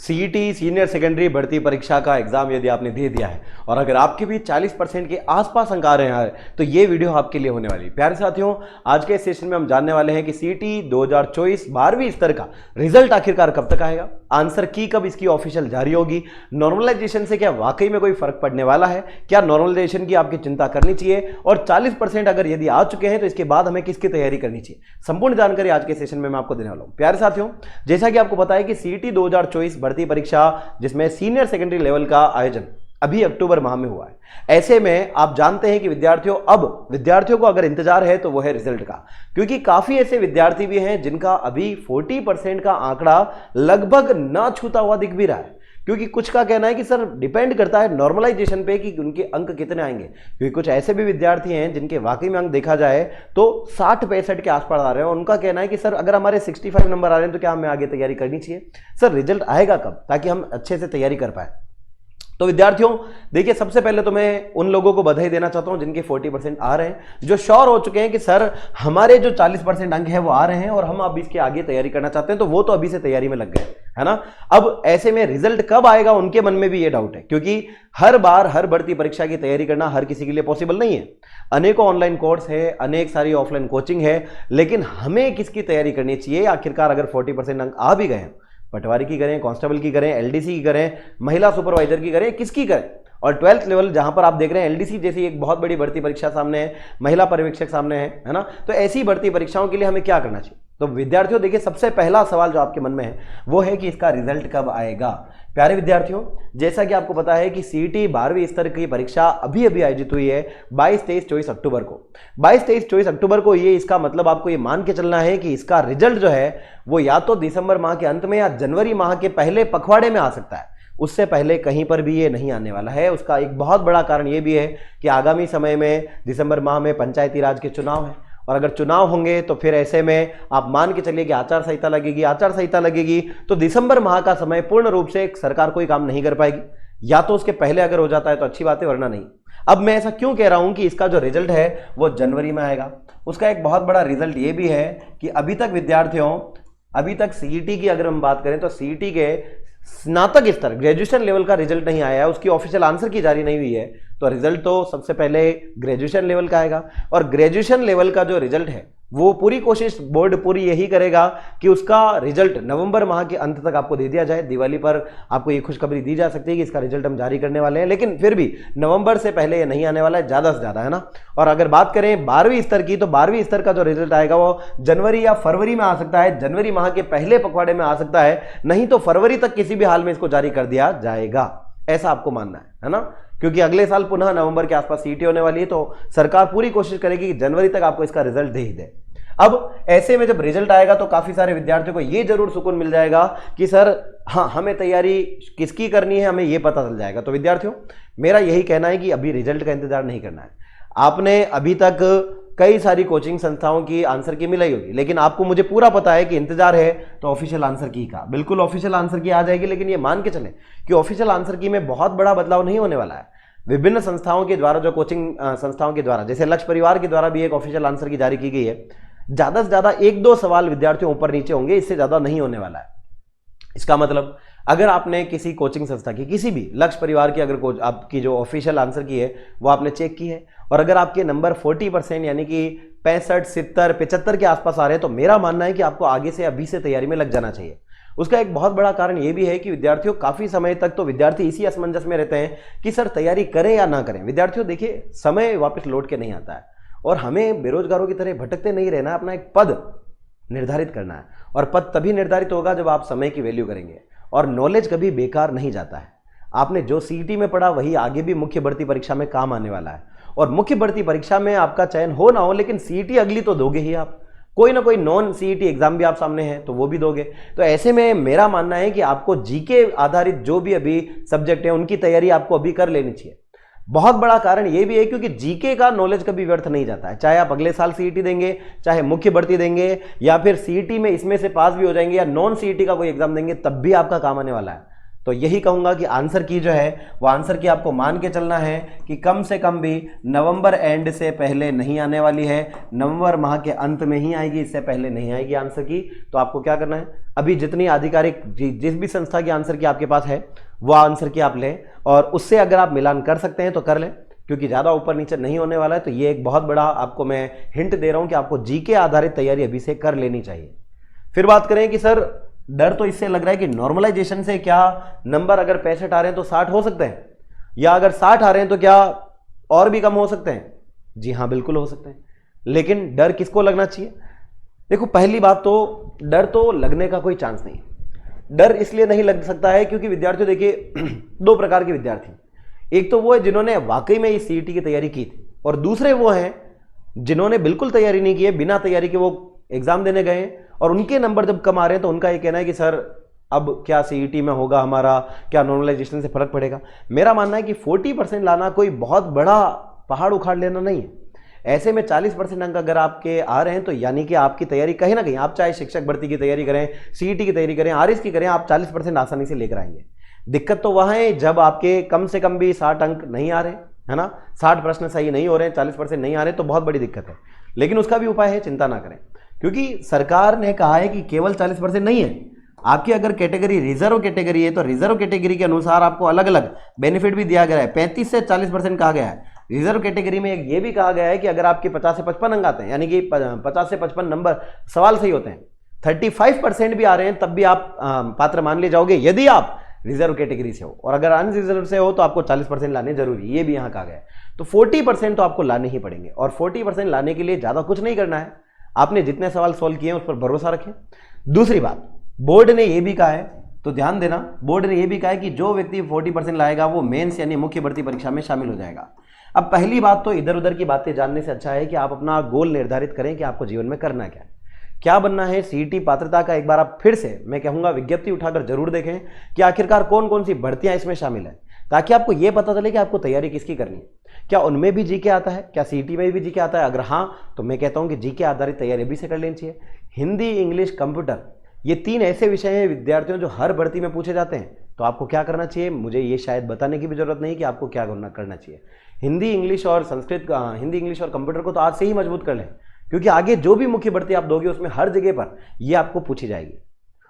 CET senior secondary भर्ती परीक्षा का एग्जाम यदि आपने दे दिया है और अगर आपके भी 40% के आसपास अंक आ रहे हैं तो ये वीडियो आपके लिए होने वाली है। प्यारे साथियों, आज के सेशन में हम जानने वाले हैं कि सीईटी 2024 12वीं स्तर का रिजल्ट आखिरकार कब तक आएगा, आंसर की कब इसकी ऑफिशियल जारी होगी, नॉर्मलाइजेशन से क्या वाकई में कोई फर्क पड़ने वाला है, क्या नॉर्मलाइजेशन की आपकी चिंता करनी चाहिए और 40% अगर यदि आ चुके हैं तो इसके बाद हमें किसकी तैयारी करनी चाहिए, संपूर्ण जानकारी आज के सेशन में मैं आपको देने वाला हूं। प्यारे साथियों, जैसा कि आपको पता है कि सीईटी 2024 भर्ती परीक्षा जिसमें सीनियर सेकेंडरी लेवल का आयोजन अभी अक्टूबर माह में हुआ है, ऐसे में आप जानते हैं कि विद्यार्थियों को अगर इंतजार है तो वो है रिजल्ट का, क्योंकि काफी ऐसे विद्यार्थी भी हैं जिनका अभी 40% का आंकड़ा लगभग ना छूता हुआ दिख भी रहा है। क्योंकि कुछ का कहना है कि सर डिपेंड करता है नॉर्मलाइजेशन पे कि उनके अंक कितने आएंगे, क्योंकि कुछ ऐसे भी विद्यार्थी हैं जिनके वाकई में अंक देखा जाए तो 60-65 के आसपास आ रहे हैं और उनका कहना है कि सर अगर हमारे 65 नंबर आ रहे हैं तो क्या हमें आगे तैयारी करनी चाहिए, सर रिजल्ट आएगा कब ताकि हम अच्छे से तैयारी कर पाए। तो विद्यार्थियों देखिए, सबसे पहले तो मैं उन लोगों को बधाई देना चाहता हूं जिनके 40% आ रहे हैं, जो श्योर हो चुके हैं कि सर हमारे जो 40% अंक है वो आ रहे हैं और हम अब इसके आगे तैयारी करना चाहते हैं, तो वो तो अभी से तैयारी में लग गए, है ना। अब ऐसे में रिजल्ट कब आएगा उनके मन में भी ये डाउट है, क्योंकि हर बार हर भर्ती परीक्षा की तैयारी करना हर किसी के लिए पॉसिबल नहीं है। अनेकों ऑनलाइन कोर्स है, अनेक सारी ऑफलाइन कोचिंग है, लेकिन हमें किसकी तैयारी करनी चाहिए आखिरकार। अगर 40% अंक आ भी गए हैं, पटवारी की करें, कांस्टेबल की करें, एलडीसी की करें, महिला सुपरवाइजर की करें, किसकी करें, और 12th लेवल जहां पर आप देख रहे हैं एलडीसी जैसी एक बहुत बड़ी भर्ती परीक्षा सामने है, महिला पर्यवेक्षक सामने है ना, तो ऐसी भर्ती परीक्षाओं के लिए हमें क्या करना चाहिए। तो विद्यार्थियों देखिए, सबसे पहला सवाल जो आपके मन में है वो है कि इसका रिजल्ट कब आएगा। प्यारे विद्यार्थियों, जैसा कि आपको पता है कि सीईटी 12वीं स्तर की परीक्षा अभी आयोजित हुई है 22, 23, 24 अक्टूबर को। 22, 23, 24 अक्टूबर को ये इसका मतलब आपको ये मान के चलना है कि इसका रिजल्ट जो है वो या तो दिसंबर माह के अंत में या जनवरी माह के पहले पखवाड़े में आ सकता है, उससे पहले कहीं पर भी ये नहीं आने वाला है। उसका एक बहुत बड़ा कारण ये भी है कि आगामी समय में दिसंबर माह में पंचायती राज के चुनाव है और अगर चुनाव होंगे तो फिर ऐसे में आप मान के चलिए कि आचार संहिता लगेगी तो दिसंबर माह का समय पूर्ण रूप से सरकार कोई काम नहीं कर पाएगी, या तो उसके पहले अगर हो जाता है तो अच्छी बात है, वरना नहीं। अब मैं ऐसा क्यों कह रहा हूं कि इसका जो रिजल्ट है वो जनवरी में आएगा। उसका एक बहुत बड़ा रिजल्ट ये भी है कि अभी तक सीईटी की अगर हम बात करें तो सीईटी के स्नातक स्तर ग्रेजुएशन लेवल का रिजल्ट नहीं आया है, उसकी ऑफिशियल आंसर की जारी नहीं हुई है, तो रिजल्ट तो सबसे पहले ग्रेजुएशन लेवल का आएगा। और ग्रेजुएशन लेवल का जो रिजल्ट है वो पूरी कोशिश बोर्ड पूरी यही करेगा कि उसका रिजल्ट नवंबर माह के अंत तक आपको दे दिया जाए। दिवाली पर आपको ये खुशखबरी दी जा सकती है कि इसका रिजल्ट हम जारी करने वाले हैं, लेकिन फिर भी नवंबर से पहले ये नहीं आने वाला है, ज्यादा से ज्यादा, है ना। और अगर बात करें 12वीं स्तर की, तो 12वीं स्तर का जो रिजल्ट आएगा वो जनवरी या फरवरी में आ सकता है, जनवरी माह के पहले पखवाड़े में आ सकता है, नहीं तो फरवरी तक किसी भी हाल में इसको जारी कर दिया जाएगा, ऐसा आपको मानना है ना। क्योंकि अगले साल पुनः नवंबर के आसपास सीईटी होने वाली है, तो सरकार पूरी कोशिश करेगी कि जनवरी तक आपको इसका रिजल्ट दे ही दे। अब ऐसे में जब रिजल्ट आएगा तो काफी सारे विद्यार्थियों को यह जरूर सुकून मिल जाएगा कि सर हाँ, हमें तैयारी किसकी करनी है हमें यह पता चल जाएगा। तो विद्यार्थियों, मेरा यही कहना है कि अभी रिजल्ट का इंतजार नहीं करना है। आपने अभी तक कई सारी कोचिंग संस्थाओं की आंसर की मिलाई होगी, लेकिन आपको मुझे पूरा पता है कि इंतजार है तो ऑफिशियल आंसर की का बिल्कुल ऑफिशियल आंसर की आ जाएगी। लेकिन ये मान के चले कि ऑफिशियल आंसर की में बहुत बड़ा बदलाव नहीं होने वाला है। विभिन्न संस्थाओं के द्वारा, जो कोचिंग संस्थाओं के द्वारा, जैसे लक्ष्य परिवार के द्वारा भी एक ऑफिशियल आंसर की जारी की गई है, ज्यादा से ज्यादा 1-2 सवाल विद्यार्थियों ऊपर नीचे होंगे, इससे ज्यादा नहीं होने वाला है। इसका मतलब अगर आपने किसी कोचिंग संस्था की, किसी भी लक्ष्य परिवार की अगर आपकी जो ऑफिशियल आंसर की है वो आपने चेक की है और अगर आपके नंबर 40% यानी कि 65, 70, 75 के आसपास आ रहे हैं, तो मेरा मानना है कि आपको आगे से अभी से तैयारी में लग जाना चाहिए। उसका एक बहुत बड़ा कारण यह भी है कि विद्यार्थियों काफी समय तक तो विद्यार्थी इसी असमंजस में रहते हैं कि सर तैयारी करें या ना करें। विद्यार्थियों देखिए, समय वापस लौट के नहीं आता है और हमें बेरोजगारों की तरह भटकते नहीं रहना है, अपना एक पद निर्धारित करना है और पद तभी निर्धारित होगा जब आप समय की वैल्यू करेंगे। और नॉलेज कभी बेकार नहीं जाता है। आपने जो सीईटी में पढ़ा वही आगे भी मुख्य भर्ती परीक्षा में काम आने वाला है और मुख्य भर्ती परीक्षा में आपका चयन हो ना हो, लेकिन सीईटी अगली तो दोगे ही आप, कोई ना कोई नॉन सीईटी एग्जाम भी आप सामने है तो वो भी दोगे। तो ऐसे में मेरा मानना है कि आपको जीके आधारित जो भी अभी सब्जेक्ट है उनकी तैयारी आपको अभी कर लेनी चाहिए। बहुत बड़ा कारण यह भी है क्योंकि जीके का नॉलेज कभी व्यर्थ नहीं जाता है, चाहे आप अगले साल सीईटी देंगे, चाहे मुख्य भर्ती देंगे, या फिर सीईटी में इसमें से पास भी हो जाएंगे या नॉन सीईटी का कोई एग्जाम देंगे, तब भी आपका काम आने वाला है। तो यही कहूंगा कि आंसर की जो है वो आंसर की आपको मान के चलना है कि कम से कम भी नवंबर एंड से पहले नहीं आने वाली है, नवंबर माह के अंत में ही आएगी, इससे पहले नहीं आएगी आंसर की। तो आपको क्या करना है, अभी जितनी आधिकारिक जिस भी संस्था की आंसर की आपके पास है वो आंसर की आप लें, और उससे अगर आप मिलान कर सकते हैं तो कर लें, क्योंकि ज़्यादा ऊपर नीचे नहीं होने वाला है। तो ये एक बहुत बड़ा आपको मैं हिंट दे रहा हूं कि आपको जीके आधारित तैयारी अभी से कर लेनी चाहिए। फिर बात करें कि सर डर तो इससे लग रहा है कि नॉर्मलाइजेशन से क्या नंबर अगर 65 आ रहे हैं तो 60 हो सकते हैं, या अगर 60 आ रहे हैं तो क्या और भी कम हो सकते हैं? जी हाँ, बिल्कुल हो सकते हैं। लेकिन डर किसको लगना चाहिए? देखो, पहली बात तो डर तो लगने का कोई चांस नहीं। डर इसलिए नहीं लग सकता है क्योंकि विद्यार्थी, देखिए दो प्रकार के विद्यार्थी, एक तो वो है जिन्होंने वाकई में इस सीईटी की तैयारी की थी, और दूसरे वो हैं जिन्होंने बिल्कुल तैयारी नहीं की है, बिना तैयारी के वो एग्जाम देने गए और उनके नंबर जब कम आ रहे हैं तो उनका ये कहना है कि सर अब क्या सीईटी में होगा हमारा, क्या नॉर्मलाइजेशन से फर्क पड़ेगा? मेरा मानना है कि 40% लाना कोई बहुत बड़ा पहाड़ उखाड़ लेना नहीं है। ऐसे में 40% अंक अगर आपके आ रहे हैं तो यानी कि आपकी तैयारी कहीं ना कहीं, आप चाहे शिक्षक भर्ती की तैयारी करें, सीईटी की तैयारी करें, आरएस की करें, आप 40% आसानी से लेकर आएंगे। दिक्कत तो वहां है जब आपके कम से कम भी 60 अंक नहीं आ रहे, है ना, 60 प्रश्न सही नहीं हो रहे हैं, 40% नहीं आ रहे, तो बहुत बड़ी दिक्कत है। लेकिन उसका भी उपाय है, चिंता ना करें, क्योंकि सरकार ने कहा है कि केवल 40% नहीं है, आपकी अगर कैटेगरी रिजर्व कैटेगरी है तो रिजर्व कैटेगरी के अनुसार आपको अलग अलग बेनिफिट भी दिया गया है। 35 से 40% कहा गया है। रिजर्व कैटेगरी में ये भी कहा गया है कि अगर आपके 50 से 55 अंक आते हैं, यानी कि 50 से 55 नंबर सवाल सही होते हैं, 35% भी आ रहे हैं, तब भी आप पात्र मान ले जाओगे यदि आप रिजर्व कैटेगरी से हो। और अगर अनरिजर्व से हो तो आपको 40% लाने जरूरी, ये भी यहां कहा गया है। तो 40% तो आपको लाने ही पड़ेंगे, और 40% लाने के लिए ज्यादा कुछ नहीं करना है, आपने जितने सवाल सॉल्व किए हैं उस पर भरोसा रखें। दूसरी बात, बोर्ड ने यह भी कहा है, तो ध्यान देना, बोर्ड ने यह भी कहा है कि जो व्यक्ति 40% लाएगा वो मेंस यानी मुख्य भर्ती परीक्षा में शामिल हो जाएगा। अब पहली बात तो इधर उधर की बातें जानने से अच्छा है कि आप अपना गोल निर्धारित करें कि आपको जीवन में करना क्या है, क्या बनना है। सीईटी पात्रता का एक बार आप फिर से, मैं कहूंगा, विज्ञप्ति उठाकर जरूर देखें कि आखिरकार कौन कौन सी भर्तियां इसमें शामिल है, ताकि आपको यह पता चले कि आपको तैयारी किसकी करनी है। क्या उनमें भी जीके आता है? क्या सीईटी में भी जीके आता है? अगर हाँ, तो मैं कहता हूं कि जीके आधारित तैयारी अभी से कर लेनी चाहिए। हिंदी, इंग्लिश, कंप्यूटर, ये 3 ऐसे विषय हैं विद्यार्थियों जो हर भर्ती में पूछे जाते हैं। तो आपको क्या करना चाहिए, मुझे ये शायद बताने की भी जरूरत नहीं कि आपको क्या करना चाहिए। हिंदी, इंग्लिश और संस्कृत, हिंदी, इंग्लिश और कंप्यूटर को तो आज से ही मजबूत कर लें, क्योंकि आगे जो भी मुख्य भर्ती आप दोगे उसमें हर जगह पर ये आपको पूछी जाएगी,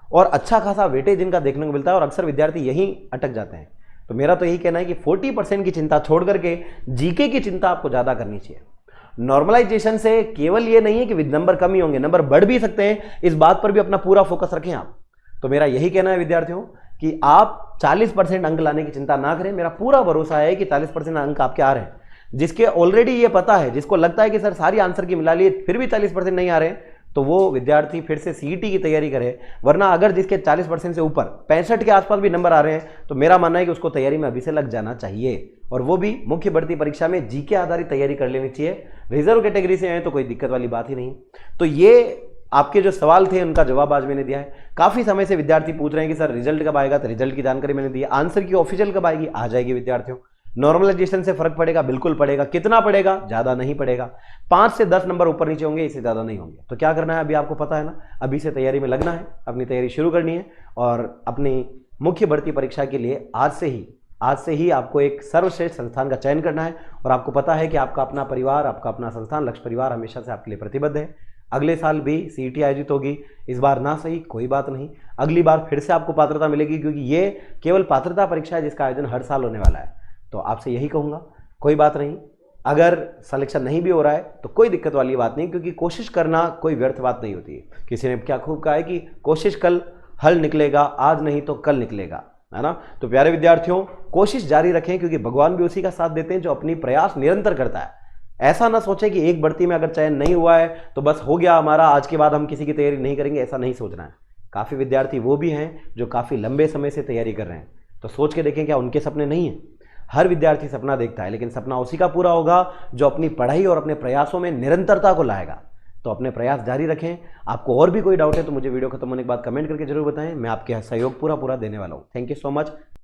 और अच्छा खासा वेटेज इनका देखने को मिलता है, और अक्सर विद्यार्थी यहीं अटक जाते हैं। तो मेरा तो यही कहना है कि 40% की चिंता छोड़ करके जीके की चिंता आपको ज्यादा करनी चाहिए। नॉर्मलाइजेशन से केवल ये नहीं है कि नंबर कम ही होंगे, नंबर बढ़ भी सकते हैं, इस बात पर भी अपना पूरा फोकस रखें आप। तो मेरा यही कहना है विद्यार्थियों कि आप 40% अंक लाने की चिंता ना करें। मेरा पूरा भरोसा है कि 40% अंक आपके आ रहे हैं। जिसके ऑलरेडी ये पता है, जिसको लगता है कि सर सारी आंसर की मिला लिए फिर भी 40% नहीं आ रहे हैं, तो वो विद्यार्थी फिर से सीईटी की तैयारी करे। वरना अगर जिसके 40% से ऊपर 65 के आसपास भी नंबर आ रहे हैं, तो मेरा मानना है कि उसको तैयारी में अभी से लग जाना चाहिए, और वो भी मुख्य भर्ती परीक्षा में जीके आधारित तैयारी कर लेनी चाहिए। रिजर्व कैटेगरी से आए तो कोई दिक्कत वाली बात ही नहीं। तो ये आपके जो सवाल थे उनका जवाब आज मैंने दिया है। काफी समय से विद्यार्थी पूछ रहे हैं कि सर रिजल्ट कब आएगा, तो रिजल्ट की जानकारी मैंने दी है। आंसर की ऑफिशियल कब आएगी, आ जाएगी विद्यार्थियों। नॉर्मलाइजेशन से फर्क पड़ेगा, बिल्कुल पड़ेगा। कितना पड़ेगा? ज्यादा नहीं पड़ेगा, 5 से 10 नंबर ऊपर नीचे होंगे, इससे ज्यादा नहीं होंगे। तो क्या करना है अभी आपको पता है ना, अभी से तैयारी में लगना है, अपनी तैयारी शुरू करनी है, और अपनी मुख्य भर्ती परीक्षा के लिए आज से ही आपको एक सर्वश्रेष्ठ संस्थान का चयन करना है। और आपको पता है कि आपका अपना परिवार, आपका अपना संस्थान लक्ष्य परिवार हमेशा से आपके लिए प्रतिबद्ध है। अगले साल भी सीईटी आयोजित होगी, इस बार ना सही कोई बात नहीं, अगली बार फिर से आपको पात्रता मिलेगी, क्योंकि ये केवल पात्रता परीक्षा है जिसका आयोजन हर साल होने वाला है। तो आपसे यही कहूँगा, कोई बात नहीं, अगर सिलेक्शन नहीं भी हो रहा है तो कोई दिक्कत वाली बात नहीं, क्योंकि कोशिश करना कोई व्यर्थ बात नहीं होती है। किसी ने क्या खूब कहा है कि कोशिश कल हल निकलेगा, आज नहीं तो कल निकलेगा, है ना। तो प्यारे विद्यार्थियों, कोशिश जारी रखें, क्योंकि भगवान भी उसी का साथ देते हैं जो अपनी प्रयास निरंतर करता है। ऐसा ना सोचे कि एक भर्ती में अगर चयन नहीं हुआ है तो बस हो गया हमारा, आज के बाद हम किसी की तैयारी नहीं करेंगे, ऐसा नहीं सोचना है। काफ़ी विद्यार्थी वो भी हैं जो काफ़ी लंबे समय से तैयारी कर रहे हैं, तो सोच के देखें क्या उनके सपने नहीं हैं। हर विद्यार्थी सपना देखता है, लेकिन सपना उसी का पूरा होगा जो अपनी पढ़ाई और अपने प्रयासों में निरंतरता को लाएगा। तो अपने प्रयास जारी रखें। आपको और भी कोई डाउट है तो मुझे वीडियो खत्म होने के बाद कमेंट करके जरूर बताएं, मैं आपके सहयोग पूरा देने वाला हूं। Thank you so much.